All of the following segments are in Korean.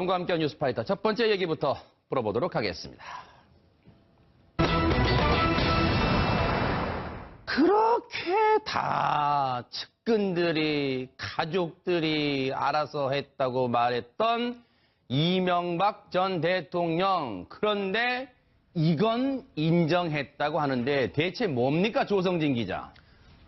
과 함께한 뉴스파이터 첫 번째 얘기부터 풀어보도록 하겠습니다. 그렇게 다 측근들이, 가족들이 알아서 했다고 말했던 이명박 전 대통령. 그런데 이건 인정했다고 하는데 대체 뭡니까, 조성진 기자?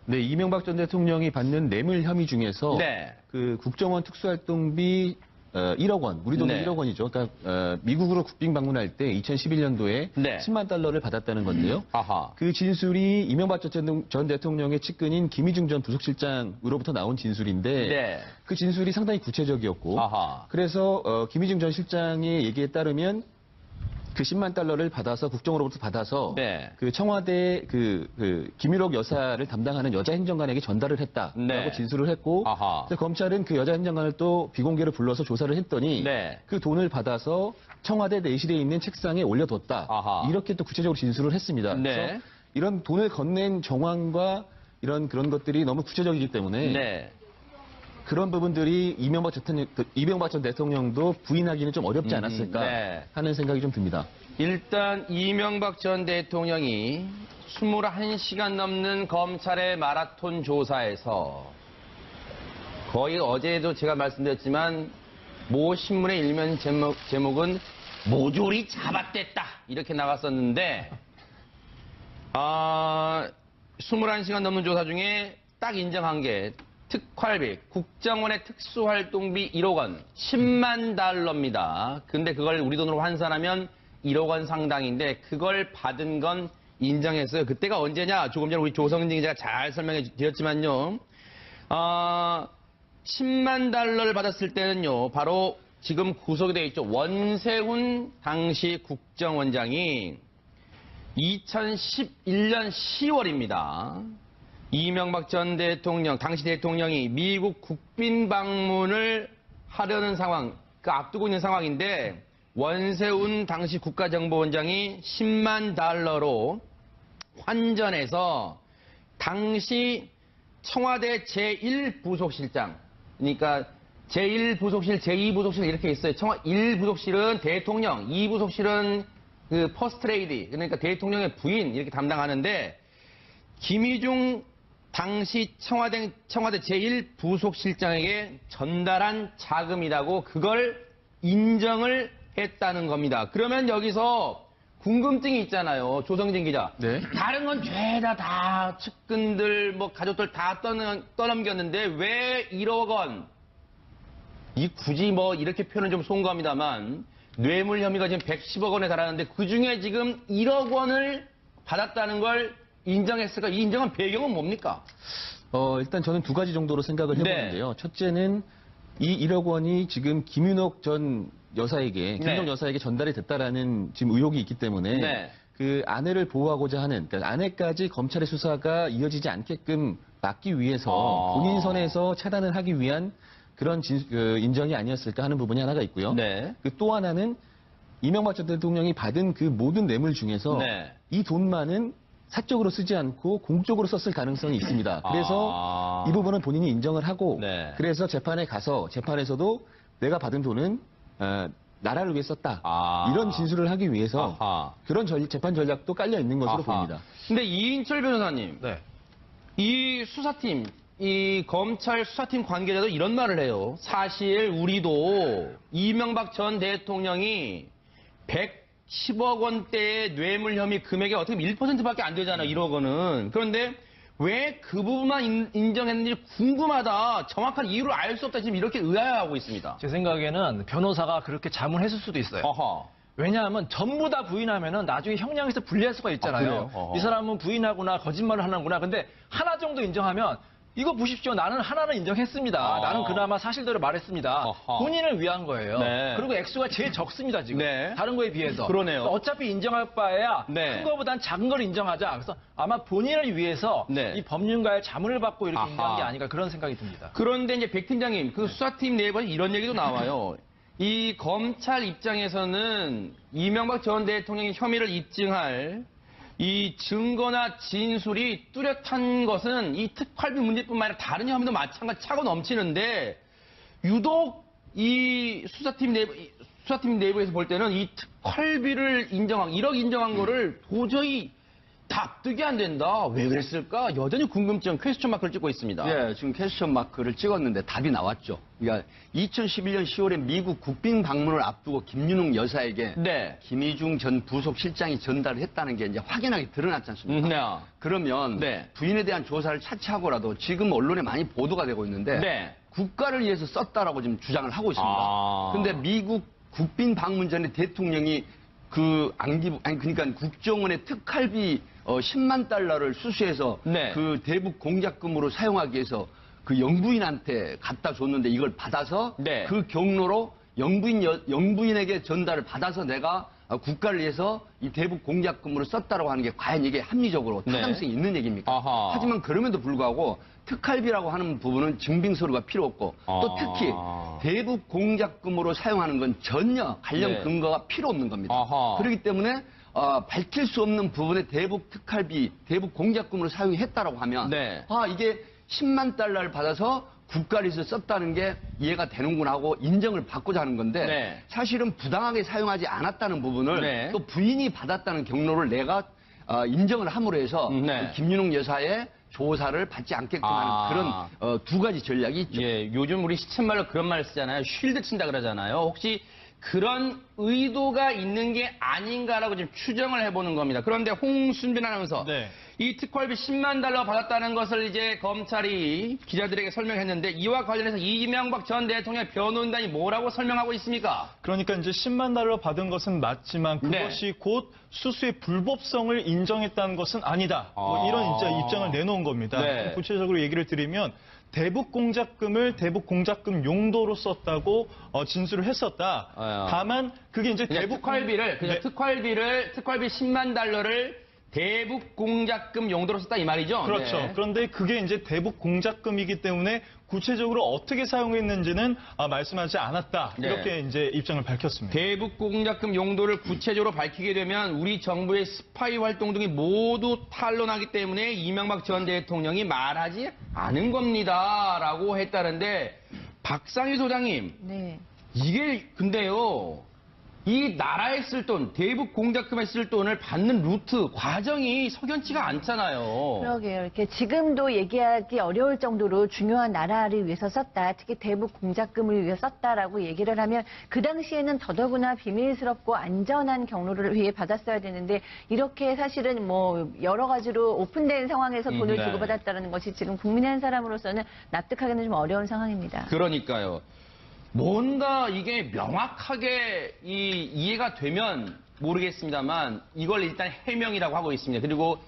네, 이명박 전 대통령이 받는 뇌물 혐의 중에서 네. 그 국정원 특수활동비 1억 원, 우리 돈으로 네. 1억 원이죠. 그러니까 미국으로 국빈 방문할 때 2011년도에 네. 10만 달러를 받았다는 건데요. 아하. 그 진술이 이명박 전 대통령의 측근인 김희중 전 부속실장으로부터 나온 진술인데 네. 그 진술이 상당히 구체적이었고 아하. 그래서 김희중 전 실장의 얘기에 따르면 그 10만 달러를 받아서 국정으로부터 받아서 네. 그 청와대 김일옥 여사를 담당하는 여자 행정관에게 전달을 했다라고 네. 진술을 했고 아하. 그래서 검찰은 그 여자 행정관을 또 비공개로 불러서 조사를 했더니 네. 그 돈을 받아서 청와대 내실에 있는 책상에 올려뒀다. 아하. 이렇게 또 구체적으로 진술을 했습니다. 네. 그래서 이런 돈을 건넨 정황과 그런 것들이 너무 구체적이기 때문에 네. 그런 부분들이 이명박 전 대통령도 부인하기는 좀 어렵지 않았을까 네. 하는 생각이 좀 듭니다. 일단 이명박 전 대통령이 21시간 넘는 검찰의 마라톤 조사에서 거의 어제도 제가 말씀드렸지만 모 신문의 일면 제목은 모조리 잡아댔다 이렇게 나갔었는데 21시간 넘는 조사 중에 딱 인정한 게 특활비, 국정원의 특수활동비 1억 원, 10만 달러입니다. 근데 그걸 우리 돈으로 환산하면 1억 원 상당인데 그걸 받은 건 인정했어요. 그때가 언제냐? 조금 전에 우리 조성진 기자가 잘 설명해 드렸지만요. 10만 달러를 받았을 때는요. 바로 지금 구속이 되어 있죠. 원세훈 당시 국정원장이 2011년 10월입니다. 이명박 전 대통령, 당시 대통령이 미국 국빈 방문을 하려는 상황, 그 앞두고 있는 상황인데 원세훈 당시 국가정보원장이 10만 달러로 환전해서 당시 청와대 제1부속실장, 그러니까 제1부속실, 제2부속실 이렇게 있어요. 1부속실은 대통령, 2부속실은 그 퍼스트레이디, 그러니까 대통령의 부인 이렇게 담당하는데 김희중 당시 청와대 제1부속실장에게 전달한 자금이라고 그걸 인정을 했다는 겁니다. 그러면 여기서 궁금증이 있잖아요. 조성진 기자. 네. 다른 건 죄다 다 측근들, 가족들 다 떠넘겼는데 왜 1억 원? 굳이 이렇게 표현은 좀 송구합니다만 뇌물 혐의가 지금 110억 원에 달하는데 그중에 지금 1억 원을 받았다는 걸 인정했을까? 이 인정한 배경은 뭡니까? 일단 저는 두 가지 정도로 생각을 해보는데요. 네. 첫째는 이 1억 원이 지금 김윤옥 전 여사에게, 김윤옥 여사에게 전달이 됐다라는 지금 의혹이 있기 때문에 네. 그 아내를 보호하고자 하는, 그러니까 아내까지 검찰의 수사가 이어지지 않게끔 막기 위해서 본인 선에서 차단을 하기 위한 그런 인정이 아니었을까 하는 부분이 하나가 있고요. 네. 또 하나는 이명박 전 대통령이 받은 그 모든 뇌물 중에서 네. 이 돈만은 사적으로 쓰지 않고 공적으로 썼을 가능성이 있습니다. 그래서 이 부분은 본인이 인정을 하고 네. 그래서 재판에 가서 재판에서도 내가 받은 돈은 나라를 위해 썼다. 이런 진술을 하기 위해서 그런 재판 전략도 깔려 있는 것으로 보입니다. 근데 이인철 변호사님, 네. 이 수사팀, 이 검찰 수사팀 관계자도 이런 말을 해요. 사실 우리도 이명박 전 대통령이 110억 원대의 뇌물 혐의 금액이 어떻게 보면 1%밖에 안 되잖아요. 1억 원은. 그런데 왜 그 부분만 인정했는지 궁금하다. 정확한 이유를 알 수 없다. 지금 이렇게 의아해하고 있습니다. 제 생각에는 변호사가 그렇게 자문했을 수도 있어요. 어허. 왜냐하면 전부 다 부인하면은 나중에 형량에서 불리할 수가 있잖아요. 그래요? 어허. 이 사람은 부인하구나, 거짓말을 하는구나. 근데 하나 정도 인정하면 이거 보십시오. 나는 하나는 인정했습니다. 나는 그나마 사실대로 말했습니다. 어허. 본인을 위한 거예요. 네. 그리고 액수가 제일 적습니다, 지금. 네. 다른 거에 비해서. 그러네요. 어차피 인정할 바에야 네. 큰 거보단 작은 걸 인정하자. 그래서 아마 본인을 위해서 네. 이 법률가의 자문을 받고 이렇게 아하. 인정한 게 아닌가 그런 생각이 듭니다. 그런데 이제 백 팀장님, 그 수사팀 내부에서 이런 얘기도 나와요. 이 검찰 입장에서는 이명박 전 대통령의 혐의를 입증할 이 증거나 진술이 뚜렷한 것은 이 특활비 문제뿐만 아니라 다른 혐의도 마찬가지 차고 넘치는데 유독 이 수사팀 내부 수사팀 내부에서 볼 때는 이 특활비를 1억 인정한 거를 도저히 납득이 안 된다. 왜 그랬을까? 여전히 궁금증, 퀘스천 마크를 찍고 있습니다. 예, 지금 퀘스천 마크를 찍었는데 답이 나왔죠. 그러니까 2011년 10월에 미국 국빈 방문을 앞두고 김윤웅 여사에게 네. 김희중 전 부속실장이 전달을 했다는 게 이제 확연하게 드러났지 않습니까? 네. 그러면 네. 부인에 대한 조사를 차치하고라도 지금 언론에 많이 보도가 되고 있는데 네. 국가를 위해서 썼다라고 지금 주장을 하고 있습니다. 근데 미국 국빈 방문 전에 대통령이 그러니까 국정원의 특활비 10만 달러를 수수해서 네. 그 대북 공작금으로 사용하기 위해서 그 영부인한테 갖다 줬는데 이걸 받아서 네. 그 경로로 영부인에게 전달을 받아서 내가 국가를 위해서 이 대북 공작금으로 썼다라고 하는 게 과연 이게 합리적으로 네. 타당성이 있는 얘기입니까? 아하. 하지만 그럼에도 불구하고 특활비라고 하는 부분은 증빙 서류가 필요 없고 또 특히 대북 공작금으로 사용하는 건 전혀 관련 네. 근거가 필요 없는 겁니다. 아하. 그렇기 때문에 밝힐 수 없는 부분에 대북 특활비, 대북 공작금으로 사용했다라고 하면 네. 이게 10만 달러를 받아서 국가를 위해서 썼다는 게 이해가 되는구나 하고 인정을 받고자 하는 건데 네. 사실은 부당하게 사용하지 않았다는 부분을 네. 또 부인이 받았다는 경로를 내가 인정을 함으로 해서 네. 그 김윤웅 여사의 조사를 받지 않게끔 하는 그런 두 가지 전략이 있죠. 예, 요즘 우리 시쳇말로 그런 말 쓰잖아요. 쉴드 친다 그러잖아요. 혹시 그런 의도가 있는 게 아닌가라고 지금 추정을 해보는 겁니다. 그런데 홍순빈 아나운서, 네. 이 특활비 10만 달러 받았다는 것을 이제 검찰이 기자들에게 설명했는데 이와 관련해서 이명박 전 대통령 변호인단이 뭐라고 설명하고 있습니까? 그러니까 이제 10만 달러 받은 것은 맞지만 그것이 곧 수수의 불법성을 인정했다는 것은 아니다. 뭐 이런 이제 입장을 내놓은 겁니다. 네. 구체적으로 얘기를 드리면 대북 공작금을 대북 공작금 용도로 썼다고 진술을 했었다. 다만 그게 이제 그냥 대북 특활비를, 그냥 네. 특활비 10만 달러를 대북 공작금 용도로 썼다 이 말이죠? 그렇죠. 네. 그런데 그게 이제 대북 공작금이기 때문에 구체적으로 어떻게 사용했는지는 말씀하지 않았다. 네. 이렇게 이제 입장을 밝혔습니다. 대북 공작금 용도를 구체적으로 밝히게 되면 우리 정부의 스파이 활동 등이 모두 탄로나기 때문에 이명박 전 대통령이 말하지 않은 겁니다라고 했다는데 박상희 소장님, 네. 이게 근데요. 이 나라에 쓸 돈, 대북 공작금에 쓸 돈을 받는 루트, 과정이 석연치가 않잖아요. 그러게요. 이렇게 지금도 얘기하기 어려울 정도로 중요한 나라를 위해서 썼다. 특히 대북 공작금을 위해 썼다라고 얘기를 하면 그 당시에는 더더구나 비밀스럽고 안전한 경로를 위해 받았어야 되는데 이렇게 사실은 뭐 여러 가지로 오픈된 상황에서 돈을 네. 주고받았다는 것이 지금 국민의 한 사람으로서는 납득하기는 좀 어려운 상황입니다. 그러니까요. 뭔가 이게 명확하게 이해가 되면 모르겠습니다만 이걸 일단 해명이라고 하고 있습니다. 그리고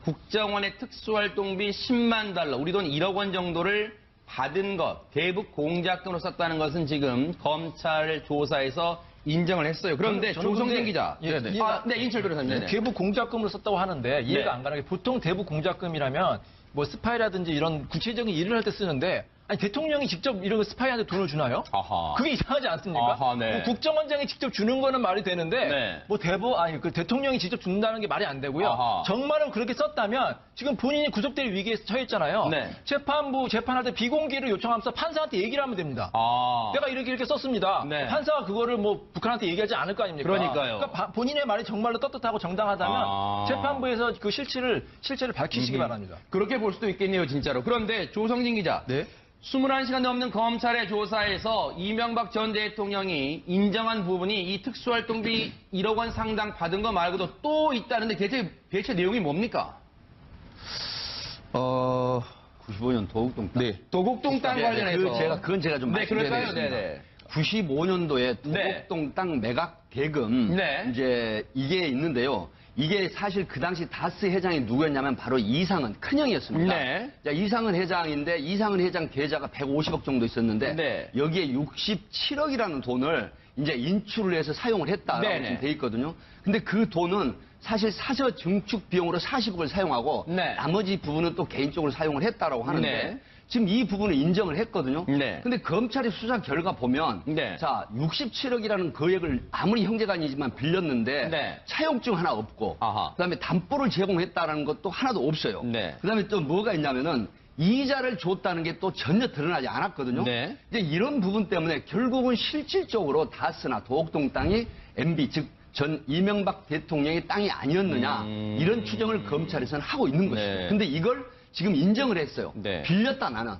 국정원의 특수활동비 10만 달러, 우리 돈 1억 원 정도를 받은 것, 대북 공작금으로 썼다는 것은 지금 검찰 조사에서 인정을 했어요. 그런데 저는 조성진 근데 기자. 예, 네, 이해가- 인철 변호사님. 네네. 대북 공작금으로 썼다고 하는데 이해가 네. 안 가는 게 보통 대북 공작금이라면 뭐 스파이라든지 이런 구체적인 일을 할 때 쓰는데 아니 대통령이 직접 이런 스파이한테 돈을 주나요? 아하. 그게 이상하지 않습니까? 아하, 네. 뭐 국정원장이 직접 주는 거는 말이 되는데 네. 뭐 그 대통령이 직접 준다는 게 말이 안 되고요. 아하. 정말로 그렇게 썼다면 지금 본인이 구속될 위기에 처했잖아요. 네. 재판부 재판할 때 비공개를 요청하면서 판사한테 얘기를 하면 됩니다. 아. 내가 이렇게 썼습니다. 네. 판사가 그거를 뭐 북한한테 얘기하지 않을 거 아닙니까? 그러니까요. 그러니까 본인의 말이 정말로 떳떳하고 정당하다면 아. 재판부에서 그 실체를 밝히시기 바랍니다. 그렇게 볼 수도 있겠네요, 진짜로. 그런데 조성진 기자. 네. 21시간 넘는 검찰의 조사에서 이명박 전 대통령이 인정한 부분이 이 특수활동비 1억 원 상당 받은 거 말고도 또 있다는데 대체 내용이 뭡니까? 95년 도곡동 땅. 네. 도곡동 땅 관련해서. 그건 제가 좀 네, 그럴까요? 말씀드리겠습니다. 네네. 95년도에 네. 도곡동 땅 매각 대금 네. 이제 이게 있는데요. 이게 사실 그 당시 다스 회장이 누구였냐면 바로 이상은 큰형이었습니다. 네. 자, 이상은 회장인데 이상은 회장 계좌가 150억 정도 있었는데 네. 여기에 67억이라는 돈을 이제 인출을 해서 사용을 했다라고 네네. 지금 돼 있거든요. 근데 그 돈은 사실 사저 증축 비용으로 40억을 사용하고 네. 나머지 부분은 또 개인적으로 사용을 했다라고 하는데 네. 지금 이 부분을 인정을 했거든요. 네. 근데 검찰의 수사 결과 보면 네. 자 67억이라는 거액을 아무리 형제가 아니지만 빌렸는데 네. 차용증 하나 없고 아하. 그다음에 담보를 제공했다라는 것도 하나도 없어요. 네. 그다음에 또 뭐가 있냐면은 이자를 줬다는 게 또 전혀 드러나지 않았거든요. 네. 이제 이런 부분 때문에 결국은 실질적으로 다스나 도곡동 땅이 MB 즉 전 이명박 대통령의 땅이 아니었느냐 이런 추정을 검찰에서는 하고 있는 것이죠. 네. 근데 이걸 지금 인정을 했어요. 네. 빌렸다 나는.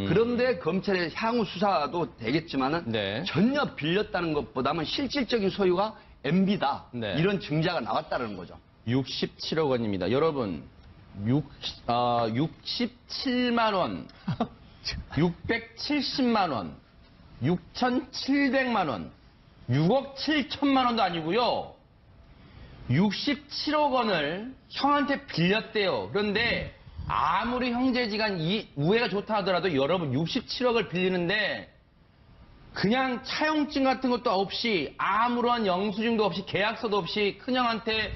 그런데 검찰의 향후 수사도 되겠지만은 네. 전혀 빌렸다는 것보다는 실질적인 소유가 MB다. 네. 이런 증자가 나왔다는 거죠. 67억 원입니다. 여러분, 67만 원, 670만 원, 6,700만 원, 6억 7천만 원도 아니고요. 67억 원을 형한테 빌렸대요. 그런데 아무리 형제지간 우애가 좋다 하더라도 여러분 67억을 빌리는데 그냥 차용증 같은 것도 없이 아무런 영수증도 없이 계약서도 없이 큰형한테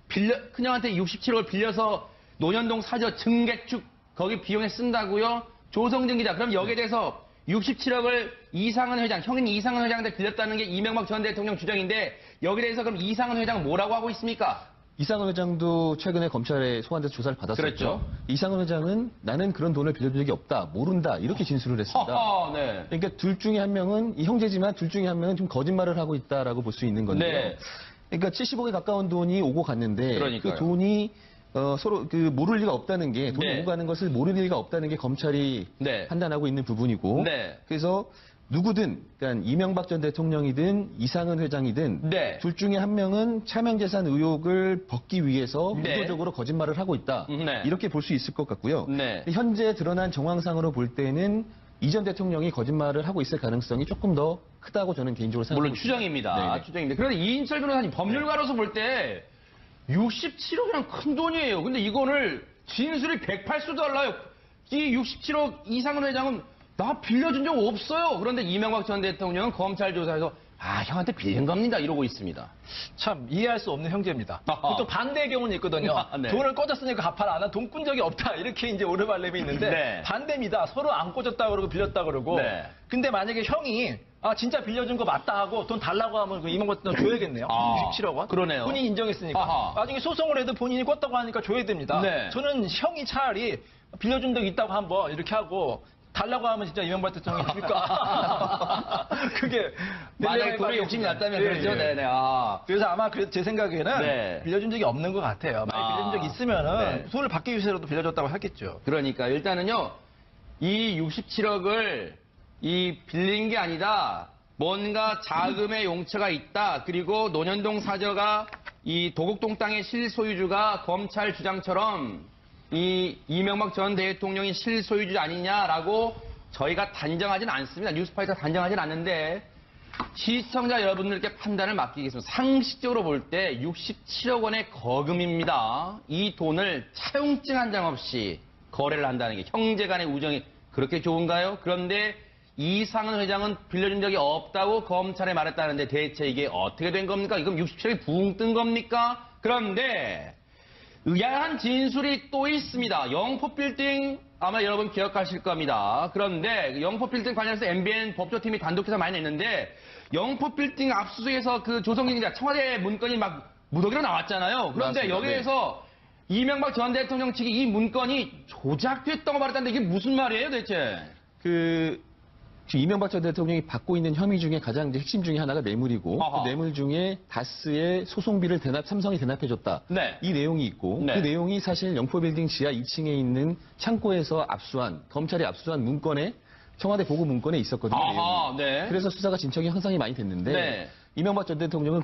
67억을 빌려서 논현동 사저 증개축 거기 비용에 쓴다고요? 조성진 기자. 그럼 여기에 대해서 67억을 이상은 회장, 형인 이상은 회장한테 빌렸다는 게 이명박 전 대통령 주장인데 여기에 대해서 그럼 이상은 회장은 뭐라고 하고 있습니까? 이상은 회장도 최근에 검찰에 소환돼서 조사를 받았었죠. 그랬죠. 이상은 회장은 나는 그런 돈을 빌려준 적이 없다, 모른다 이렇게 진술을 했습니다. 네. 그러니까 둘 중에 한 명은 이 형제지만 둘 중에 한 명은 좀 거짓말을 하고 있다라고 볼 수 있는 건데요. 네. 그러니까 70억에 가까운 돈이 오고 갔는데 그러니까요. 그 돈이 서로 모를 리가 없다는 게 돈이 네. 오고 가는 것을 모를 리가 없다는 게 검찰이 네. 판단하고 있는 부분이고 네. 그래서 누구든 그러니까 이명박 전 대통령이든 이상은 회장이든 네. 둘 중에 한 명은 차명재산 의혹을 벗기 위해서 네. 의도적으로 거짓말을 하고 있다. 네. 이렇게 볼 수 있을 것 같고요. 네. 현재 드러난 정황상으로 볼 때는 이 전 대통령이 거짓말을 하고 있을 가능성이 조금 더 크다고 저는 개인적으로 생각합니다. 물론 추정입니다. 네네. 추정인데. 그런데 이인철 변호사님 법률가로서 볼 때 67억이면 큰 돈이에요. 근데 이거를 진술이 108수 달라요. 이 67억 이상은 회장은 나 빌려준 적 없어요. 그런데 이명박 전 대통령은 검찰 조사에서 형한테 빌린 겁니다. 이러고 있습니다. 참 이해할 수 없는 형제입니다. 또 반대의 경우는 있거든요. 네. 돈을 꽂았으니까 갚아라. 난 돈 꾼 적이 없다. 이렇게 이제 오르발렘이 있는데 네. 반대입니다. 서로 안 꽂았다 그러고 빌렸다 그러고. 네. 근데 만약에 형이 진짜 빌려준 거 맞다 하고 돈 달라고 하면 그 이명박 대통령 줘야겠네요. 67억 원. 그러네요. 본인이 인정했으니까. 아하. 나중에 소송을 해도 본인이 꿨다고 하니까 줘야 됩니다. 네. 저는 형이 차라리 빌려준 적 있다고 한번 이렇게 하고 달라고 하면 진짜 이명박 대통령이 줄까? 그게 만약에 돈에 욕심이 났다면 그렇죠. 네네. 그래서 아마 제 생각에는 네. 빌려준 적이 없는 것 같아요. 만약 빌려준 적이 있으면은 네. 돈을 받기 위해서라도 빌려줬다고 하겠죠. 그러니까 일단은요, 이 67억을 빌린 게 아니다. 뭔가 자금의 용처가 있다. 그리고 논현동 사저가 이 도곡동 땅의 실소유주가 검찰 주장처럼 이 이명박 전 대통령이 실소유주 아니냐라고 저희가 단정하진 않습니다. 뉴스파이터가 단정하진 않는데 시청자 여러분들께 판단을 맡기겠습니다. 상식적으로 볼 때 67억 원의 거금입니다. 이 돈을 차용증 한 장 없이 거래를 한다는 게 형제 간의 우정이 그렇게 좋은가요? 그런데 이상은 회장은 빌려준 적이 없다고 검찰에 말했다는데 대체 이게 어떻게 된 겁니까? 이건 67억이 붕 뜬 겁니까? 그런데 의아한 진술이 또 있습니다. 영포빌딩 아마 여러분 기억하실 겁니다. 그런데 영포빌딩 관련해서 MBN 법조팀이 단독해서 많이 냈는데 영포빌딩 압수수색에서 그 조성진 기자 청와대 문건이 막 무더기로 나왔잖아요. 그런데 맞습니다. 여기에서 이명박 전 대통령 측이 이 문건이 조작됐다고 말했다는데 이게 무슨 말이에요 대체? 지금 이명박 전 대통령이 받고 있는 혐의 중에 가장 이제 핵심 중에 하나가 뇌물이고 아하. 그 뇌물 중에 다스의 소송비를 삼성이 대납해줬다. 네. 이 내용이 있고 네. 그 내용이 사실 영포빌딩 지하 2층에 있는 창고에서 검찰이 압수한 문건에 청와대 보고 문건에 있었거든요. 아하, 내용이. 네. 그래서 수사가 진척이 향상이 많이 됐는데 네. 이명박 전 대통령은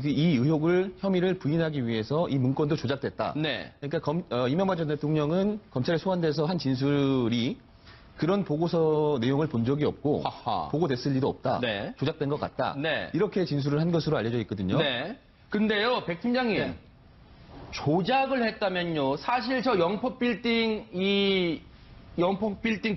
이 혐의를 부인하기 위해서 이 문건도 조작됐다. 네. 그러니까 이명박 전 대통령은 검찰에 소환돼서 한 진술이 그런 보고서 내용을 본 적이 없고 아하. 보고됐을 리도 없다. 네. 조작된 것 같다. 네. 이렇게 진술을 한 것으로 알려져 있거든요. 네. 근데요, 백 팀장님. 네. 조작을 했다면요. 사실 저 영포빌딩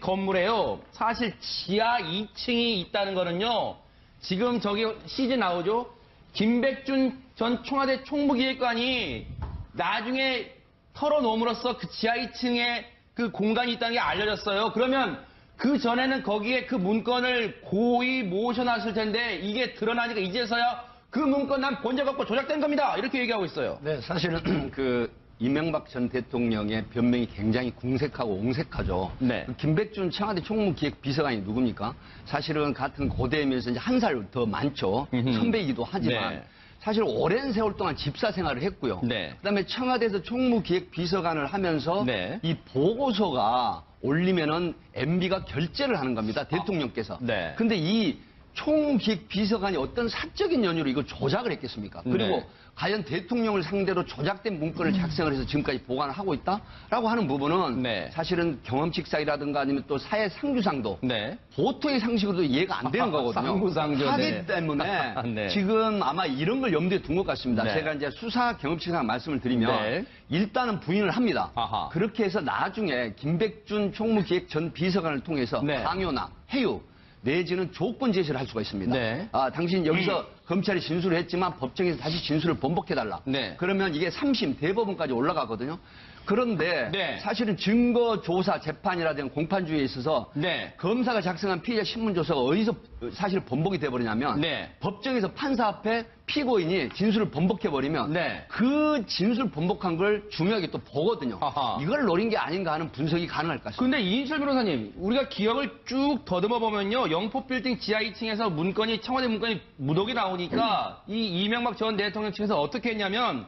건물에요. 사실 지하 2층이 있다는 거는요. 지금 저기 CG 나오죠? 김백준 전 청와대 총무기획관이 나중에 털어놓음으로써 그 지하 2층에 그 공간이 있다는 게 알려졌어요. 그러면 그 전에는 거기에 그 문건을 고의 모셔놨을 텐데 이게 드러나니까 이제서야 그 문건 난 본 적 없고 조작된 겁니다. 이렇게 얘기하고 있어요. 네, 사실은 그 이명박 전 대통령의 변명이 굉장히 궁색하고 옹색하죠. 네. 그 김백준 청와대 총무기획비서관이 누굽니까? 사실은 같은 고대면서 이제 한 살 더 많죠. 선배이기도 하지만 네. 사실 오랜 세월 동안 집사 생활을 했고요. 네. 그다음에 청와대에서 총무기획비서관을 하면서 네. 이 보고서가 올리면은 MB가 결재를 하는 겁니다. 대통령께서. 네. 근데 이 총무기획비서관이 어떤 사적인 연유로 이걸 조작을 했겠습니까? 그리고 네. 과연 대통령을 상대로 조작된 문건을 작성을 해서 지금까지 보관을 하고 있다라고 하는 부분은 네. 사실은 경험칙상이라든가 아니면 또 사회 상규상도 네. 보통의 상식으로도 이해가 안 되는 거거든요. 상구상조, 하기 네. 때문에 네. 지금 아마 이런 걸 염두에 둔 것 같습니다. 네. 제가 이제 수사 경험칙상 말씀을 드리면 네. 일단은 부인을 합니다. 아하. 그렇게 해서 나중에 김백준 총무기획 전 비서관을 통해서 네. 강요나 해유 내지는 조건 제시를 할 수가 있습니다. 네. 당신 여기서 검찰이 진술을 했지만 법정에서 다시 진술을 번복해달라. 네. 그러면 이게 3심 대법원까지 올라가거든요. 그런데 네. 사실은 증거 조사 재판이라든가 공판주의에 있어서 네. 검사가 작성한 피의자 신문조서가 어디서 사실 번복이 돼버리냐면 네. 법정에서 판사 앞에 피고인이 진술을 번복해버리면 네. 그 진술 번복한 걸 중요하게 또 보거든요. 아하. 이걸 노린 게 아닌가 하는 분석이 가능할 것 같습니다. 근데 이인철 변호사님, 우리가 기억을 쭉 더듬어 보면요, 영포빌딩 지하 2층에서 문건이 청와대 문건이 무더기 나오니까 이 이명박 전 대통령 측에서 어떻게 했냐면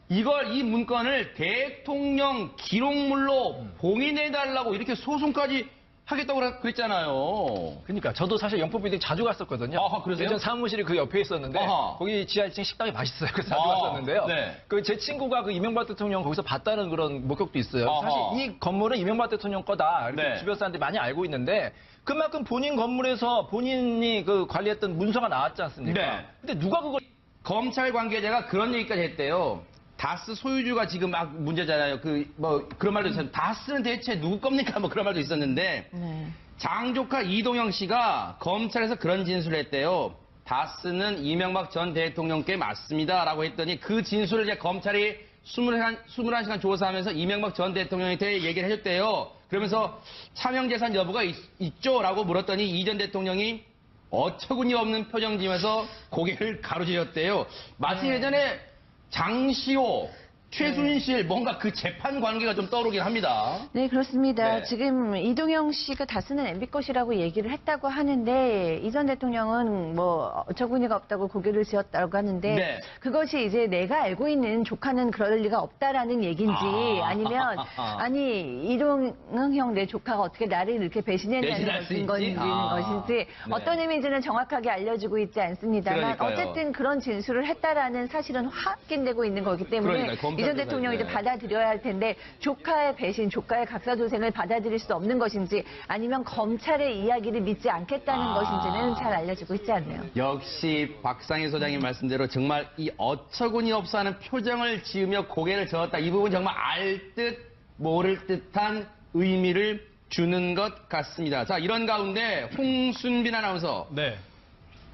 이 문건을 대통령 기록물로 봉인해달라고 이렇게 소송까지 하겠다고 그랬잖아요. 그러니까 저도 사실 영포빌딩 자주 갔었거든요. 아하, 그러세요? 예전 사무실이 그 옆에 있었는데 아하. 거기 지하 1층 식당이 맛있어요. 그래서 자주 아, 갔었는데요. 네. 그 제 친구가 그 이명박 대통령 거기서 봤다는 그런 목격도 있어요. 아하. 사실 이 건물은 이명박 대통령 거다. 이렇게 네. 주변 사람들이 많이 알고 있는데 그만큼 본인 건물에서 본인이 그 관리했던 문서가 나왔지 않습니까? 네. 근데 누가 그걸 검찰 관계자가 그런 얘기까지 했대요. 다스 소유주가 지금 막 문제잖아요. 그런 말도 있었는데, 다스는 대체 누구 겁니까? 뭐 그런 말도 있었는데, 네. 장조카 이동영 씨가 검찰에서 그런 진술을 했대요. 다스는 이명박 전 대통령께 맞습니다. 라고 했더니 그 진술을 이제 검찰이 21시간 조사하면서 이명박 전 대통령에 대해 얘기를 해줬대요. 그러면서 차명재산 여부가 있죠? 라고 물었더니 이 전 대통령이 어처구니 없는 표정 지면서 고개를 가로지렸대요. 마치 예전에 장시호, 최순실 뭔가 그 재판 관계가 좀 떠오르긴 합니다. 네, 그렇습니다. 네. 지금 이동영 씨가 다스는 MB 것이라고 얘기를 했다고 하는데 이 전 대통령은 뭐 어처구니가 없다고 고개를 지었다고 하는데 네. 그것이 이제 내가 알고 있는 조카는 그럴 리가 없다라는 얘기인지 아. 아니면 아니 이동영 형 내 조카가 어떻게 나를 이렇게 배신했냐는 배신할 수 있지? 것인지 네. 어떤 의미인지는 정확하게 알려지고 있지 않습니다만 그러니까요. 어쨌든 그런 진술을 했다라는 사실은 확인되고 있는 거기 때문에 그러니까요. 검찰 이 전 조사에, 대통령이 이제 네. 받아들여야 할 텐데 조카의 배신, 조카의 각사도생을 받아들일 수 없는 것인지 아니면 검찰의 이야기를 믿지 않겠다는 것인지는 잘 알려지고 있지 않네요. 역시 박상희 소장님 말씀대로 정말 이 어처구니 없어 하는 표정을 지으며 고개를 저었다. 이 부분 정말 알 듯 모를 듯한 의미를 주는 것 같습니다. 자, 이런 가운데 홍순빈 아나운서. 네.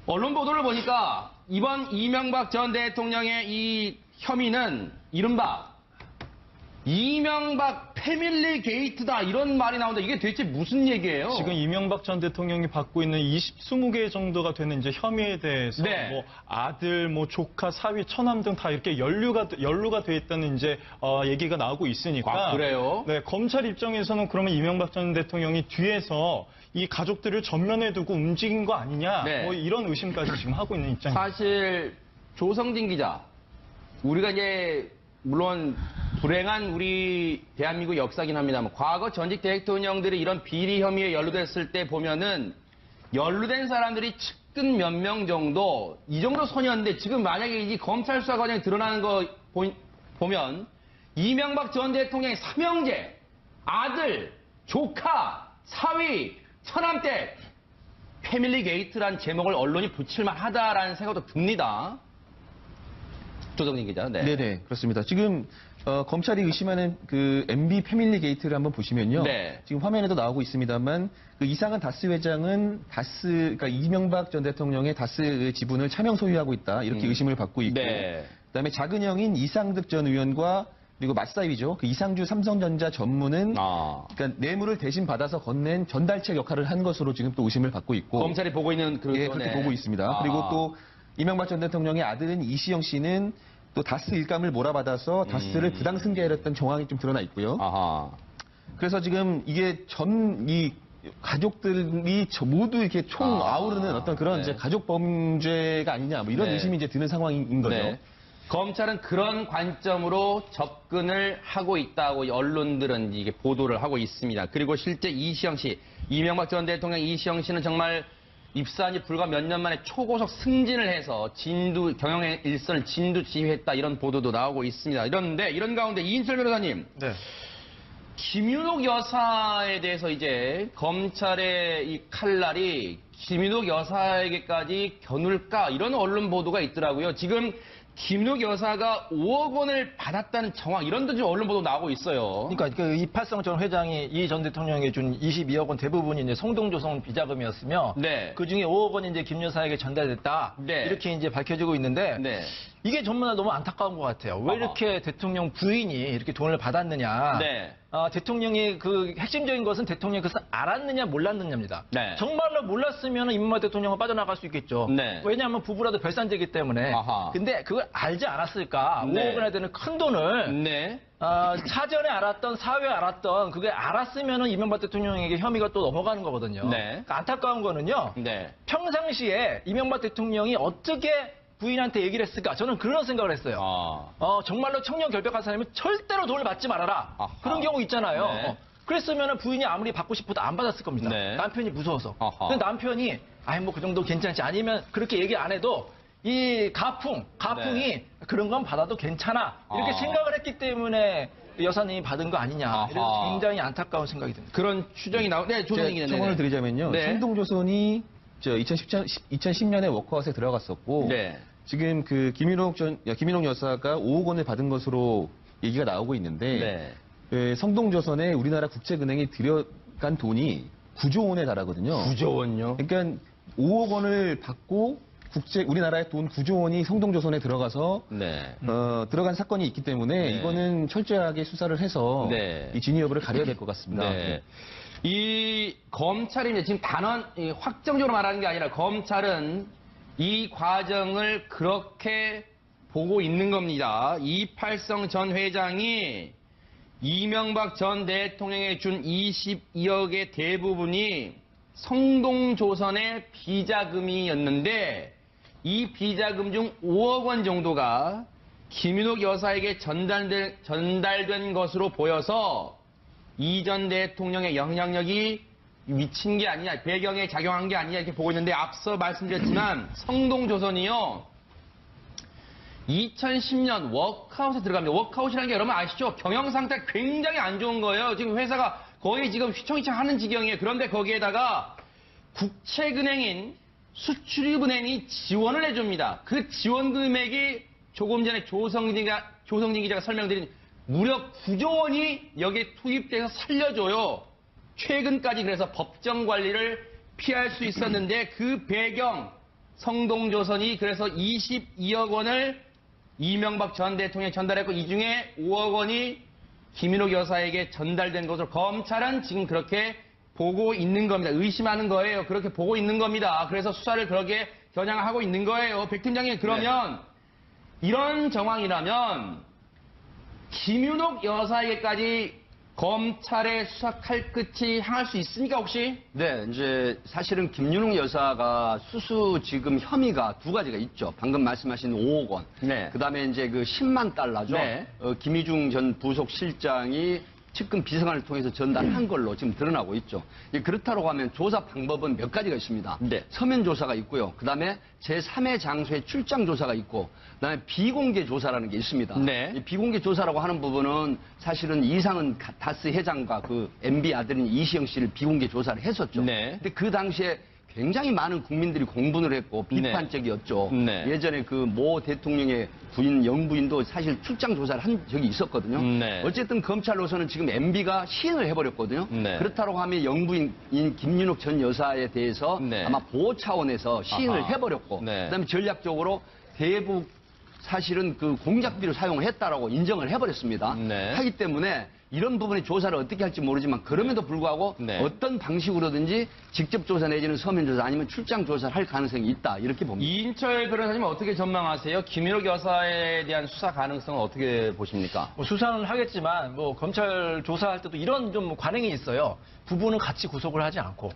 언론 보도를 보니까 이번 이명박 전 대통령의 이 혐의는 이른바 이명박 패밀리 게이트다 이런 말이 나오는데 이게 대체 무슨 얘기예요? 지금 이명박 전 대통령이 받고 있는 20개 정도가 되는 이제 혐의에 대해서 네. 뭐 아들, 뭐 조카, 사위, 처남 등 다 이렇게 연루가 돼 있다는 이제 얘기가 나오고 있으니까. 아, 그래요? 네, 검찰 입장에서는 그러면 이명박 전 대통령이 뒤에서 이 가족들을 전면에 두고 움직인 거 아니냐, 네. 뭐 이런 의심까지 지금 하고 있는 입장입니다. 사실 조성진 기자, 우리가 이제 물론 불행한 우리 대한민국 역사긴 합니다만 과거 전직 대통령들이 이런 비리 혐의에 연루됐을 때 보면은 연루된 사람들이 측근 몇 명 정도 이 정도 선이었는데 지금 만약에 이 검찰 수사 과정에 드러나는 거 보면 이명박 전 대통령의 삼형제, 아들, 조카, 사위, 처남댁 패밀리 게이트란 제목을 언론이 붙일만 하다라는 생각도 듭니다. 조정진 기자. 네. 네네, 그렇습니다. 지금 검찰이 의심하는 그 MB 패밀리 게이트를 한번 보시면요. 네. 지금 화면에도 나오고 있습니다만 그 이상한 다스 회장은 그러니까 이명박 전 대통령의 다스 지분을 차명 소유하고 있다 이렇게 의심을 받고 있고, 네. 그다음에 작은 형인 이상득 전 의원과 그리고 맞사위죠. 그 이상주 삼성전자 전무는 그러니까 뇌물을 대신 받아서 건넨 전달책 역할을 한 것으로 지금 또 의심을 받고 있고, 검찰이 보고 있는 예, 그렇게 보고 있습니다. 그리고 또 이명박 전 대통령의 아들인 이시영 씨는 또 다스 일감을 몰아받아서 다스를 부당 승계했던 정황이 좀 드러나 있고요. 아하. 그래서 지금 이게 이 가족들이 모두 이렇게 총 아우르는 어떤 그런 네. 이제 가족 범죄가 아니냐 뭐 이런 네. 의심이 이제 드는 상황인 거죠. 네. 검찰은 그런 관점으로 접근을 하고 있다고 언론들은 이게 보도를 하고 있습니다. 그리고 실제 이시영 씨, 이명박 전 대통령 이시영 씨는 정말 입사한 지 불과 몇 년 만에 초고속 승진을 해서 경영의 일선을 진두지휘했다 이런 보도도 나오고 있습니다. 이런 가운데 이인철 변호사님. 네. 김윤옥 여사에 대해서 이제 검찰의 이 칼날이 김윤옥 여사에게까지 겨눌까 이런 언론 보도가 있더라고요. 지금 김윤옥 여사가 5억 원을 받았다는 정황 이런 좀 언론 보도 나오고 있어요. 그러니까 그 이팔성 전 회장이 이 전 대통령이 준 22억 원 대부분이 이제 성동조성 비자금이었으며 네. 그 중에 5억 원이 이제 김 여사에게 전달됐다. 네. 이렇게 이제 밝혀지고 있는데 네. 이게 정말 너무 안타까운 것 같아요. 왜 아하. 이렇게 대통령 부인이 이렇게 돈을 받았느냐. 네. 대통령이 그 핵심적인 것은 대통령이 그것을 알았느냐 몰랐느냐입니다. 네. 정말로 몰랐으면 이명박 대통령은 빠져나갈 수 있겠죠. 네. 왜냐하면 부부라도 별산제이기 때문에. 아하. 근데 그걸 알지 않았을까. 네. 5억 원에 되는 큰 돈을 네. 사전에 알았던 사회에 알았던 그게 알았으면은 이명박 대통령에게 혐의가 또 넘어가는 거거든요. 네. 그러니까 안타까운 거는요. 네. 평상시에 이명박 대통령이 어떻게 부인한테 얘기를 했을까? 저는 그런 생각을 했어요. 정말로 청년 결백한 사람이 절대로 돈을 받지 말아라. 아하. 그런 경우 있잖아요. 네. 그랬으면 부인이 아무리 받고 싶어도 안 받았을 겁니다. 네. 남편이 무서워서. 아하. 근데 남편이 뭐 그 정도 괜찮지. 아니면 그렇게 얘기 안 해도 이 가풍이 네. 그런 건 받아도 괜찮아. 이렇게 생각을 했기 때문에 여사님이 받은 거 아니냐. 아하. 이런 굉장히 안타까운 생각이 듭니다. 그런 추정이 네, 조선이기는 첨언을 드리자면요. 네. 성동조선이 2010년에 워크아웃에 들어갔었고 네. 지금 그 김윤옥 여사가 5억 원을 받은 것으로 얘기가 나오고 있는데 네. 성동조선에 우리나라 국책은행이 들여간 돈이 9조 원에 달하거든요. 9조 원요? 그러니까 5억 원을 받고 우리나라의 돈 9조 원이 성동조선에 들어가서 네. 들어간 사건이 있기 때문에 네. 이거는 철저하게 수사를 해서 네. 이 진위 여부를 가려야 될 것 같습니다. 네. 이 검찰이 이제 지금 확정적으로 말하는 게 아니라 검찰은 이 과정을 그렇게 보고 있는 겁니다. 이팔성 전 회장이 이명박 전 대통령에 준 22억의 대부분이 성동조선의 비자금이었는데 이 비자금 중 5억 원 정도가 김윤옥 여사에게 전달된 것으로 보여서 이 전 대통령의 영향력이 미친 게 아니냐, 배경에 작용한 게 아니냐 이렇게 보고 있는데 앞서 말씀드렸지만 성동조선이요. 2010년 워크아웃에 들어갑니다. 워크아웃이라는 게 여러분 아시죠? 경영 상태가 굉장히 안 좋은 거예요. 지금 회사가 거의 지금 휘청휘청 하는 지경이에요. 그런데 거기에다가 국책은행인 수출입은행이 지원을 해줍니다. 그 지원 금액이 조금 전에 조성진 기자가 설명드린 무려 9조 원이 여기에 투입돼서 살려줘요. 최근까지 그래서 법정 관리를 피할 수 있었는데 그 배경 성동조선이 그래서 22억 원을 이명박 전 대통령에 전달했고 이 중에 5억 원이 김윤옥 여사에게 전달된 것으로 검찰은 지금 그렇게 보고 있는 겁니다. 의심하는 거예요. 그렇게 보고 있는 겁니다. 그래서 수사를 그렇게 겨냥하고 있는 거예요. 백 팀장님 그러면 이런 정황이라면 김윤옥 여사에게까지 검찰의 수사 칼끝이 향할 수 있습니까 혹시? 네, 이제 사실은 김윤옥 여사가 수수 지금 혐의가 두 가지가 있죠. 방금 말씀하신 5억 원. 네. 그다음에 이제 그 10만 달러죠. 네. 김희중 전 부속실장이 측근 비서관을 통해서 전달한 걸로 지금 드러나고 있죠. 그렇다고 하면 조사 방법은 몇 가지가 있습니다. 네. 서면 조사가 있고요. 그다음에 제3의 장소의 출장 조사가 있고, 그다음에 비공개 조사라는 게 있습니다. 네. 이 비공개 조사라고 하는 부분은 사실은 이상은 다스 회장과 그 MB 아들인 이시영 씨를 비공개 조사를 했었죠. 네. 근데 그 당시에 굉장히 많은 국민들이 공분을 했고 비판적이었죠. 네. 예전에 그 모 대통령의 부인, 영부인도 사실 출장 조사를 한 적이 있었거든요. 네. 어쨌든 검찰로서는 지금 MB가 시인을 해버렸거든요. 네. 그렇다고 하면 영부인 김윤옥 전 여사에 대해서 네. 아마 보호 차원에서 시인을 아하. 해버렸고, 네. 그다음에 전략적으로 대북 사실은 그 공작비로 사용을 했다라고 인정을 해버렸습니다. 네. 하기 때문에 이런 부분의 조사를 어떻게 할지 모르지만 그럼에도 불구하고 네. 어떤 방식으로든지 직접 조사 내지는 서면 조사 아니면 출장 조사를 할 가능성이 있다 이렇게 봅니다. 이인철 변호사님 어떻게 전망하세요? 김윤옥 여사에 대한 수사 가능성은 어떻게 보십니까? 뭐 수사는 하겠지만 뭐 검찰 조사할 때도 이런 좀 관행이 있어요. 부부는 같이 구속을 하지 않고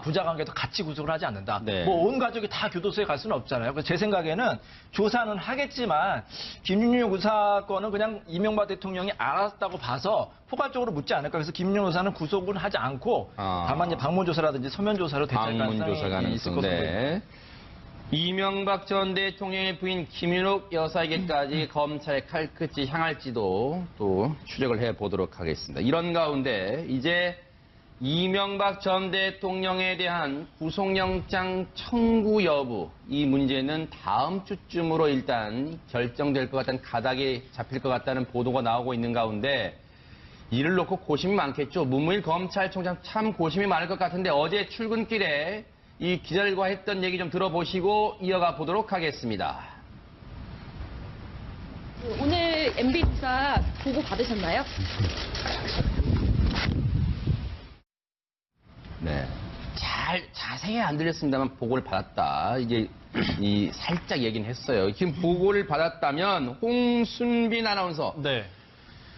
부자 관계도 같이 구속을 하지 않는다. 네. 뭐 온 가족이 다 교도소에 갈 수는 없잖아요. 그래서 제 생각에는 조사는 하겠지만 김윤옥 의사 건은 그냥 이명박 대통령이 알았다고 봐서 포괄적으로 묻지 않을까. 그래서 김윤옥 의사는 구속을 하지 않고 다만 이제 방문 조사라든지 서면 조사로 대체할 가능성이 있을 것으로 보입니다. 이명박 전 대통령의 부인 김윤옥 여사에게까지 검찰의 칼끝이 향할지도 또 추적을 해보도록 하겠습니다. 이런 가운데 이제 이명박 전 대통령에 대한 구속영장 청구 여부, 이 문제는 다음 주쯤으로 일단 결정될 것 같다는 가닥이 잡힐 것 같다는 보도가 나오고 있는 가운데 이를 놓고 고심이 많겠죠. 문무일 검찰총장 참 고심이 많을 것 같은데 어제 출근길에 이 기자들과 했던 얘기 좀 들어보시고 이어가 보도록 하겠습니다. 오늘 MB 조사 보고 받으셨나요? 네. 자세히 안 들렸습니다만 보고를 받았다. 이제 살짝 얘기는 했어요. 지금 보고를 받았다면 홍순빈 아나운서. 네.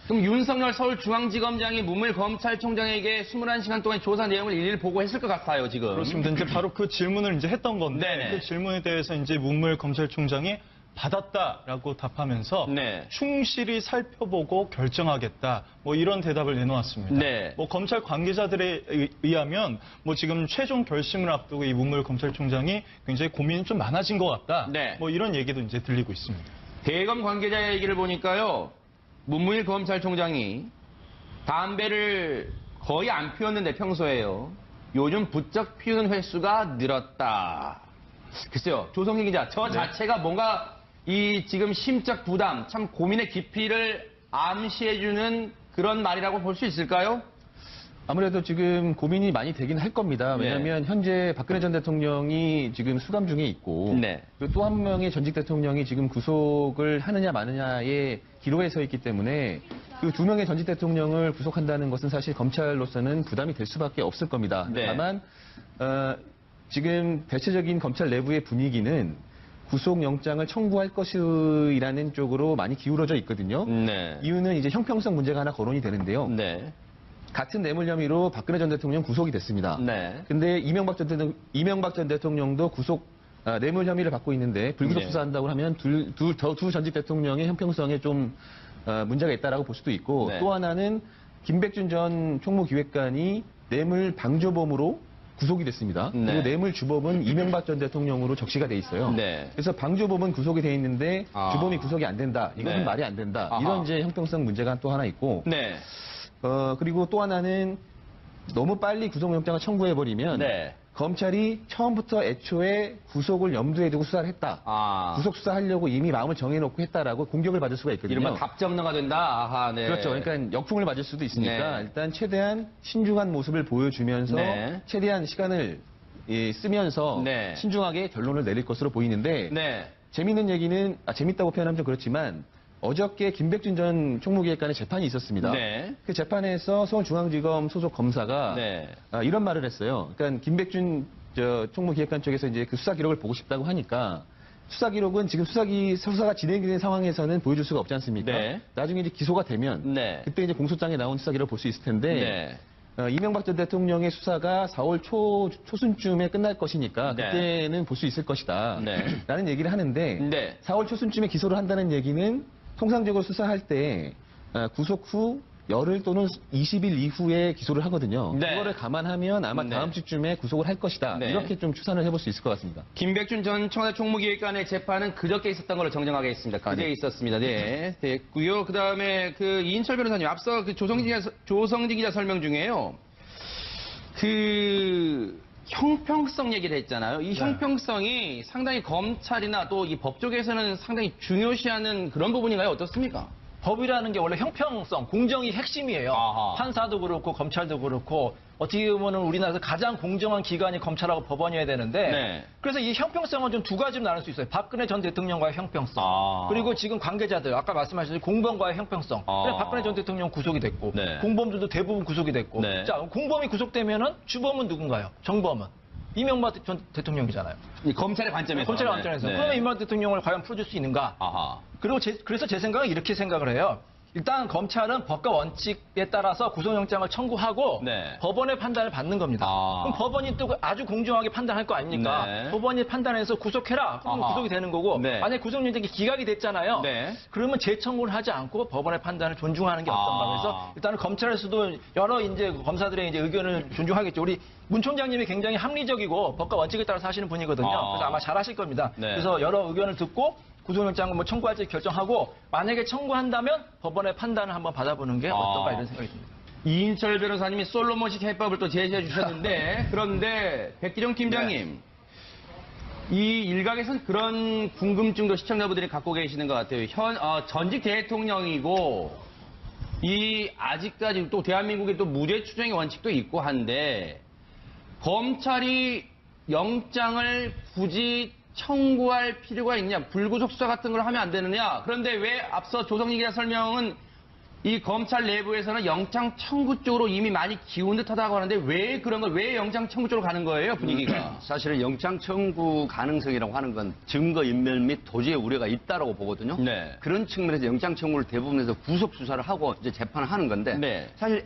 그럼 윤석열 서울중앙지검장이 문무일 검찰총장에게 21시간 동안 조사 내용을 일일이 보고했을 것 같아요, 지금. 그렇습니다. 이제 바로 그 질문을 이제 했던 건데 네네. 그 질문에 대해서 이제 문무일 검찰총장이 받았다라고 답하면서 네. 충실히 살펴보고 결정하겠다. 뭐 이런 대답을 내놓았습니다. 네. 뭐 검찰 관계자들에 의하면 뭐 지금 최종 결심을 앞두고 이 문무일 검찰총장이 굉장히 고민이 좀 많아진 것 같다. 네. 뭐 이런 얘기도 이제 들리고 있습니다. 대검 관계자의 얘기를 보니까요. 문무일 검찰총장이 담배를 거의 안 피웠는데 평소에요. 요즘 부쩍 피우는 횟수가 늘었다. 글쎄요. 조성진 기자, 저 자체가 뭔가 이 지금 심적 부담, 참 고민의 깊이를 암시해주는 그런 말이라고 볼 수 있을까요? 아무래도 지금 고민이 많이 되긴 할 겁니다. 네. 왜냐하면 현재 박근혜 전 대통령이 지금 수감 중에 있고 네. 그리고 또 한 명의 전직 대통령이 지금 구속을 하느냐 마느냐의 기로에 서 있기 때문에 그 두 명의 전직 대통령을 구속한다는 것은 사실 검찰로서는 부담이 될 수밖에 없을 겁니다. 네. 다만 지금 대체적인 검찰 내부의 분위기는 구속영장을 청구할 것이라는 쪽으로 많이 기울어져 있거든요. 네. 이유는 이제 형평성 문제가 하나 거론이 되는데요. 네. 같은 뇌물 혐의로 박근혜 전 대통령 구속이 됐습니다. 네. 근데 이명박 전 대통령도 뇌물 혐의를 받고 있는데 불구속 네. 수사한다고 하면 두 전직 대통령의 형평성에 좀 문제가 있다라고 볼 수도 있고 네. 또 하나는 김백준 전 총무기획관이 뇌물 방조범으로 구속이 됐습니다. 네. 그리고 뇌물 주범은 이명박 전 대통령으로 적시가 돼 있어요. 네. 그래서 방조범은 구속이 돼 있는데 주범이 구속이 안 된다. 이것은 네. 말이 안 된다. 아하. 이런 이제 형평성 문제가 또 하나 있고 네. 그리고 또 하나는 너무 빨리 구속영장을 청구해버리면 네. 검찰이 처음부터 애초에 구속을 염두에 두고 수사를 했다. 구속 수사하려고 이미 마음을 정해놓고 했다라고 공격을 받을 수가 있거든요. 이른바 답정너가 된다. 아하, 네. 그렇죠. 그러니까 역풍을 맞을 수도 있으니까 네. 일단 최대한 신중한 모습을 보여주면서 네. 최대한 시간을 쓰면서 네. 신중하게 결론을 내릴 것으로 보이는데 네. 재밌는 얘기는 재밌다고 표현하면 좀 그렇지만 어저께 김백준 전 총무기획관의 재판이 있었습니다. 네. 그 재판에서 서울중앙지검 소속 검사가 네. 이런 말을 했어요. 그러니까 김백준 총무기획관 쪽에서 이제 그 수사 기록을 보고 싶다고 하니까 수사 기록은 지금 수사가 진행되는 상황에서는 보여줄 수가 없지 않습니까? 네. 나중에 이제 기소가 되면 네. 그때 이제 공소장에 나온 수사 기록을 볼 수 있을 텐데 네. 이명박 전 대통령의 수사가 4월 초순쯤에 끝날 것이니까 네. 그때는 볼 수 있을 것이다. 네. 라는 얘기를 하는데 네. 4월 초순쯤에 기소를 한다는 얘기는 통상적으로 수사할 때 구속 후 열흘 또는 20일 이후에 기소를 하거든요. 네. 그거를 감안하면 아마 네. 다음 주쯤에 구속을 할 것이다. 네. 이렇게 좀 추산을 해볼 수 있을 것 같습니다. 김백준 전 청와대 총무기획관의 재판은 그저께 있었던 걸로 정정하겠습니다. 그제 있었습니다. 네. 됐고요. 그 다음에 그 이인철 변호사님, 앞서 그 조성진 기자 설명 중에요. 형평성 얘기를 했잖아요. 이 형평성이 상당히 검찰이나 또 이 법 쪽에서는 상당히 중요시하는 그런 부분인가요? 어떻습니까? 법이라는 게 원래 형평성, 공정이 핵심이에요. 아하. 판사도 그렇고 검찰도 그렇고 어떻게 보면 우리나라에서 가장 공정한 기관이 검찰하고 법원이어야 되는데 네. 그래서 이 형평성은 좀 두 가지로 나눌 수 있어요. 박근혜 전 대통령과의 형평성 아. 그리고 지금 관계자들 아까 말씀하신 공범과의 형평성. 아. 그래 박근혜 전 대통령 구속이 됐고 네. 공범들도 대부분 구속이 됐고 네. 자 공범이 구속되면은 주범은 누군가요? 정범은 이명박 전 대통령이잖아요. 이 검찰의 관점에서. 검찰의 관점에서 네. 그러면 이명박 대통령을 과연 풀어줄 수 있는가? 아하. 그리고 그래서 제 생각은 이렇게 생각을 해요. 일단 검찰은 법과 원칙에 따라서 구속영장을 청구하고 네. 법원의 판단을 받는 겁니다. 아. 그럼 법원이 또 아주 공정하게 판단할 거 아닙니까? 네. 법원이 판단해서 구속해라. 그럼 아하. 구속이 되는 거고 네. 만약에 구속영장이 기각이 됐잖아요. 네. 그러면 재청구를 하지 않고 법원의 판단을 존중하는 게 어떤가. 아. 그래서 일단은 검찰에서도 여러 이제 검사들의 이제 의견을 존중하겠죠. 우리 문 총장님이 굉장히 합리적이고 법과 원칙에 따라서 하시는 분이거든요. 아. 그래서 아마 잘하실 겁니다. 네. 그래서 여러 의견을 듣고 구속영장을 뭐 청구할지 결정하고 만약에 청구한다면 법원의 판단을 한번 받아보는 게 어떤가 이런 생각이 듭니다. 이인철 변호사님이 솔로몬식 해법을 또 제시해 주셨는데 그런데 백기정 팀장님 이 일각에선 그런 궁금증도 시청자분들이 갖고 계시는 것 같아요. 전직 대통령이고 이 아직까지 또 대한민국의 또 무죄 추정의 원칙도 있고 한데 검찰이 영장을 굳이 청구할 필요가 있냐, 불구속 수사 같은 걸 하면 안 되느냐. 그런데 왜 앞서 조성익 기자 설명은 이 검찰 내부에서는 영장 청구 쪽으로 이미 많이 기운 듯하다고 하는데 왜 그런 걸, 왜 영장 청구 쪽으로 가는 거예요, 분위기가? 사실은 영장 청구 가능성이라고 하는 건 증거 인멸 및 도주의 우려가 있다라고 보거든요. 네. 그런 측면에서 영장 청구를 대부분에서 구속 수사를 하고 이제 재판을 하는 건데 네. 사실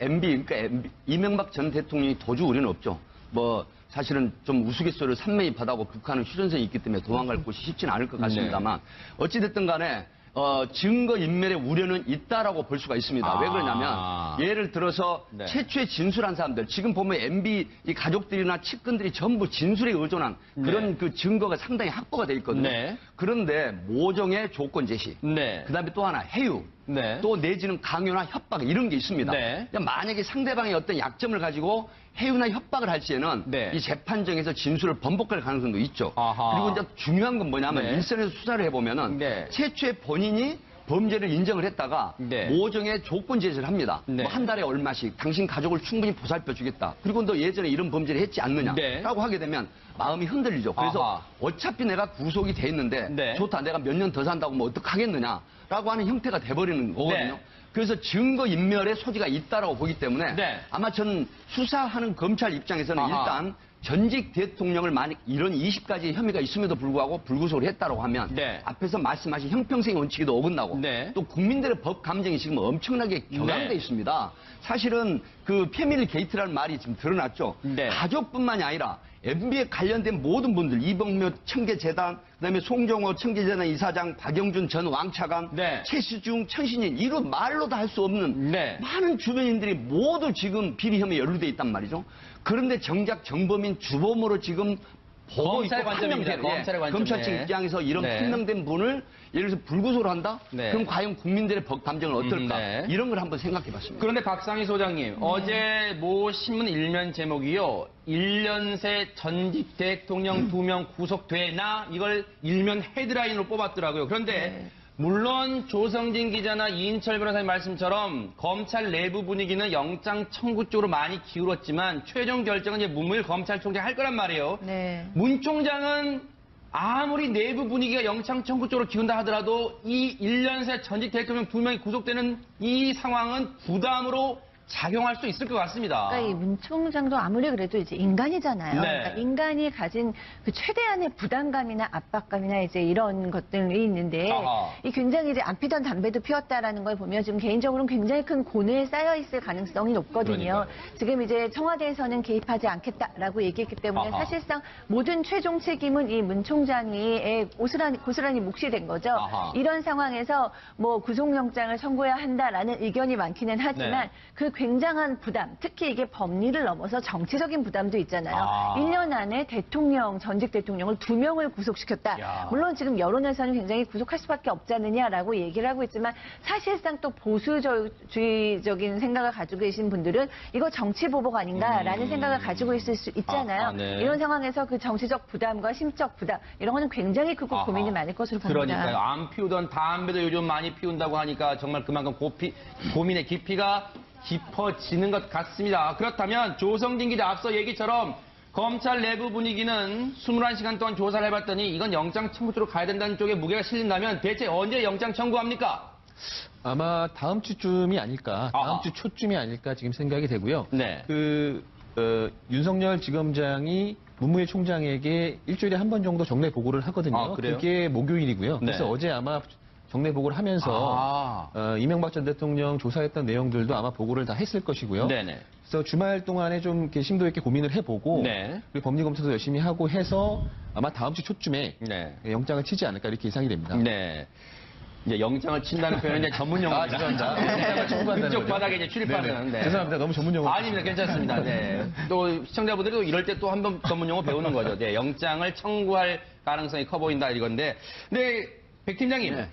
이명박 전 대통령이 도주 우려는 없죠. 뭐 사실은 좀 우스갯소리를 산매입하다고 북한은 휴전선이 있기 때문에 도망갈 곳이 쉽지는 않을 것 같습니다만 어찌됐든 간에 증거 인멸의 우려는 있다라고 볼 수가 있습니다. 왜 그러냐면 예를 들어서 네. 최초에 진술한 사람들 지금 보면 MB 이 가족들이나 측근들이 전부 진술에 의존한 그런 그 증거가 상당히 확보가 돼 있거든요. 네. 그런데 모종의 조건 제시, 네. 그다음에 또 하나 해유, 네. 또 내지는 강요나 협박 이런 게 있습니다. 네. 그러니까 만약에 상대방의 어떤 약점을 가지고 해유나 협박을 할 시에는 네. 이 재판정에서 진술을 번복할 가능성도 있죠. 아하. 그리고 이제 중요한 건 뭐냐면 네. 일선에서 수사를 해보면은 네. 최초에 본인이 범죄를 인정을 했다가 네. 모종의 조건 제시를 합니다. 네. 뭐 한 달에 얼마씩 당신 가족을 충분히 보살펴 주겠다. 그리고 너 예전에 이런 범죄를 했지 않느냐라고 네. 하게 되면 마음이 흔들리죠. 그래서 아하. 어차피 내가 구속이 돼 있는데 네. 좋다 내가 몇 년 더 산다고 뭐 어떡하겠느냐라고 하는 형태가 돼버리는 거거든요. 네. 그래서 증거 인멸의 소지가 있다라고 보기 때문에 네. 아마 전 수사하는 검찰 입장에서는 아하. 일단 전직 대통령을 만약 이런 20가지 혐의가 있음에도 불구하고 불구속을 했다고 하면 네. 앞에서 말씀하신 형평성의 원칙에도 어긋나고 네. 또 국민들의 법 감정이 지금 엄청나게 격앙돼 네. 있습니다. 사실은 그 패밀리 게이트라는 말이 지금 드러났죠. 네. 가족뿐만이 아니라 MB에 관련된 모든 분들 이병묘 청계재단 그다음에 송정호 청계재단 이사장 박영준 전 왕차관 네. 최시중 천신인 이루 말로도 할 수 없는 네. 많은 주변인들이 모두 지금 비리 혐의에 연루돼 있단 말이죠. 그런데 정작 정범인 주범으로 지금 보고 검찰 있고 관점입니다. 판명된, 검찰의 관점. 검찰 측 네. 입장에서 이런 네. 판명된 분을 예를 들어서 불구속을 한다? 네. 그럼 과연 국민들의 법 감정은 어떨까? 네. 이런 걸 한번 생각해 봤습니다. 그런데 박상희 소장님, 어제 모 신문 일면 제목이요. 1년 새 전직 대통령 2명 구속되나? 이걸 일면 헤드라인으로 뽑았더라고요. 그런데 물론 조성진 기자나 이인철 변호사님 말씀처럼 검찰 내부 분위기는 영장 청구 쪽으로 많이 기울었지만 최종 결정은 이제 문무일 검찰총장이 할 거란 말이에요. 네. 문 총장은 아무리 내부 분위기가 영장 청구 쪽으로 기운다 하더라도 이 1년 새 전직 대통령 2명이 구속되는 이 상황은 부담으로 작용할 수 있을 것 같습니다. 그러니까 이 문 총장도 아무리 그래도 이제 인간이잖아요. 네. 그러니까 인간이 가진 그 최대한의 부담감이나 압박감이나 이제 이런 것들이 있는데 아하. 이 굉장히 이제 안 피던 담배도 피웠다라는 걸 보면 지금 개인적으로는 굉장히 큰 고뇌에 쌓여 있을 가능성이 높거든요. 그러니까요. 지금 이제 청와대에서는 개입하지 않겠다라고 얘기했기 때문에 아하. 사실상 모든 최종 책임은 이 문 총장이 고스란히 몫이 된 거죠. 아하. 이런 상황에서 뭐 구속영장을 청구해야 한다라는 의견이 많기는 하지만 네. 그 굉장한 부담, 특히 이게 법리를 넘어서 정치적인 부담도 있잖아요. 1년 안에 대통령, 전직 대통령을 2명을 구속시켰다. 물론 지금 여론에서는 굉장히 구속할 수밖에 없지 않느냐라고 얘기를 하고 있지만 사실상 또 보수주의적인 생각을 가지고 계신 분들은 이거 정치 보복 아닌가라는 생각을 가지고 있을 수 있잖아요. 네. 이런 상황에서 그 정치적 부담과 심적 부담 이런 거는 굉장히 크고 고민이 많을 것으로 봅니다. 그러니까요. 안 피우던 담배도 요즘 많이 피운다고 하니까 정말 그만큼 고민의 깊이가 깊어지는 것 같습니다. 그렇다면 조성진 기자 앞서 얘기처럼 검찰 내부 분위기는 21시간 동안 조사를 해봤더니 이건 영장 청구 쪽으로 가야 된다는 쪽에 무게가 실린다면 대체 언제 영장 청구합니까? 아마 다음 주쯤이 아닐까, 다음 아하. 주 초쯤이 아닐까 지금 생각이 되고요. 네. 윤석열 지검장이 문무일 총장에게 일주일에 한 번 정도 정례 보고를 하거든요. 아, 그래요? 그게 목요일이고요. 네. 그래서 어제 아마 정례 보고를 하면서 이명박 전 대통령 조사했던 내용들도 아마 보고를 다 했을 것이고요. 네네. 그래서 주말 동안에 좀 이렇게 심도 있게 고민을 해보고 네. 그리고 법리 검토도 열심히 하고 해서 아마 다음 주 초쯤에 네. 영장을 치지 않을까 이렇게 예상이 됩니다. 네. 이제 영장을 친다는 표현은 이제 전문 용어입니다. 영장을 청구한다는 그쪽 거죠. 바닥에 이제 출입하는. 네. 죄송합니다. 너무 전문 용어. 아닙니다. 괜찮습니다. 네. 또 시청자분들이 또 이럴 때 또 한 번 전문 용어 배우는 거죠. 네. 영장을 청구할 가능성이 커 보인다 이건데. 근데 백 팀장님. 네.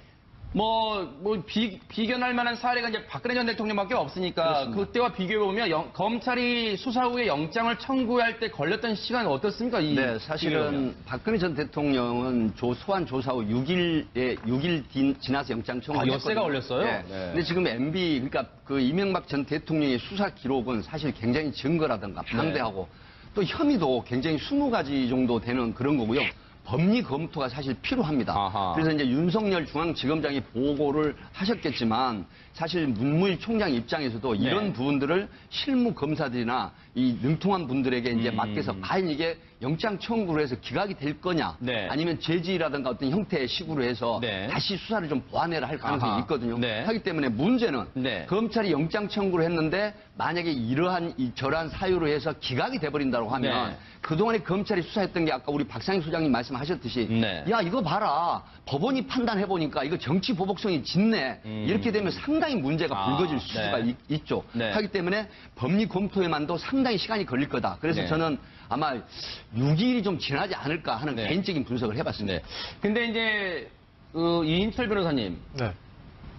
비견할 만한 사례가 이제 박근혜 전 대통령밖에 없으니까 그렇습니다. 그때와 비교해보면 검찰이 수사 후에 영장을 청구할 때 걸렸던 시간은 어떻습니까? 네, 사실은 박근혜 전 대통령은 소환 조사 후 6일 지나서 영장 청구했거든요. 엿새가 걸렸어요? 네. 네. 근데 지금 MB, 그러니까 그 이명박 전 대통령의 수사 기록은 사실 굉장히 증거라든가 방대하고 또 혐의도 굉장히 20가지 정도 되는 그런 거고요. 법리 검토가 사실 필요합니다. 아하. 그래서 이제 윤석열 중앙지검장이 보고를 하셨겠지만 사실 문무일 총장 입장에서도 이런 부분들을 실무 검사들이나 이 능통한 분들에게 이제 맡겨서 과연 이게 영장 청구를 해서 기각이 될 거냐, 네. 아니면 제지라든가 어떤 형태의 식으로 해서 네. 다시 수사를 좀 보완해라 할 가능성이 아하. 있거든요. 네. 하기 때문에 문제는 네. 검찰이 영장 청구를 했는데 만약에 이러한 저러한 사유로 해서 기각이 돼버린다고 하면 네. 그동안에 검찰이 수사했던 게 아까 우리 박상희 소장님 말씀하셨듯이 네. 야 이거 봐라 법원이 판단해보니까 이거 정치 보복성이 짙네 이렇게 되면 상당히 문제가 불거질 수가 네. 있죠. 네. 하기 때문에 법리 검토에만도 상당히 시간이 걸릴 거다. 그래서 네. 저는 아마 6일이 좀 지나지 않을까 하는 네. 개인적인 분석을 해봤습니다. 네. 근데 이제 이인철 변호사님, 네.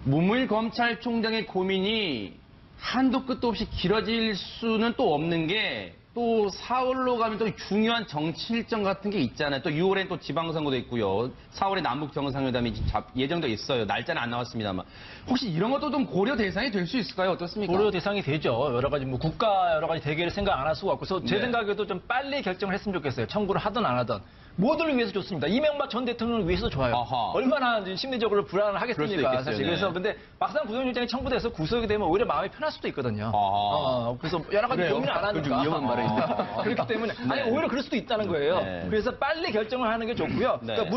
문무일 검찰총장의 고민이 한도 끝도 없이 길어질 수는 또 없는 게 또 4월로 가면 또 중요한 정치 일정 같은 게 있잖아요. 또 6월엔 또 지방선거도 있고요. 4월에 남북 정상회담이 예정돼 있어요. 날짜는 안 나왔습니다만. 혹시 이런 것도 좀 고려 대상이 될 수 있을까요? 어떻습니까? 고려 대상이 되죠. 여러 가지 뭐 국가 여러 가지 대결을 생각 안 할 수가 없고, 그래서 제 네. 생각에도 좀 빨리 결정을 했으면 좋겠어요. 청구를 하든 안 하든. 모두를 위해서 좋습니다. 이명박 전 대통령을 위해서 좋아요. 아하. 얼마나 심리적으로 불안을 그럴 수도 하겠습니까, 있겠어요. 사실. 네. 그래서 근데 막상 구속영장이 청구돼서 구속이 되면 오히려 마음이 편할 수도 있거든요. 그래서 여러 가지 그래요? 고민을 안 하니까. 좀 위험한 발언이다. 그렇기 때문에 아니 오히려 그럴 수도 있다는 거예요. 네. 그래서 빨리 결정을 하는 게 좋고요. 네. 그러니까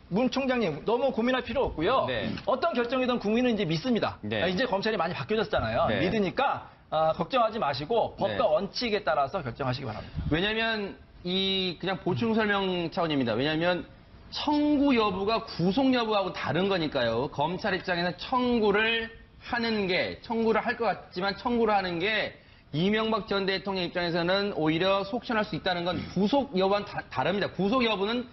문 총장님 너무 고민할 필요 없고요. 네. 어떤 결정이든 국민은 이제 믿습니다. 네. 이제 검찰이 많이 바뀌어졌잖아요. 네. 믿으니까 걱정하지 마시고 법과 네. 원칙에 따라서 결정하시기 바랍니다. 왜냐면 그냥 보충 설명 차원입니다. 왜냐면 청구 여부가 구속 여부하고 다른 거니까요. 검찰 입장에서는 청구를 할 것 같지만 청구를 하는 게 이명박 전 대통령 입장에서는 오히려 속편할 수 있다는 건 구속 여부와는 다릅니다. 구속 여부는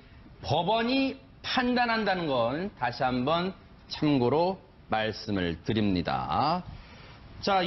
법원이 판단한다는 건 다시 한번 참고로 말씀을 드립니다. 자,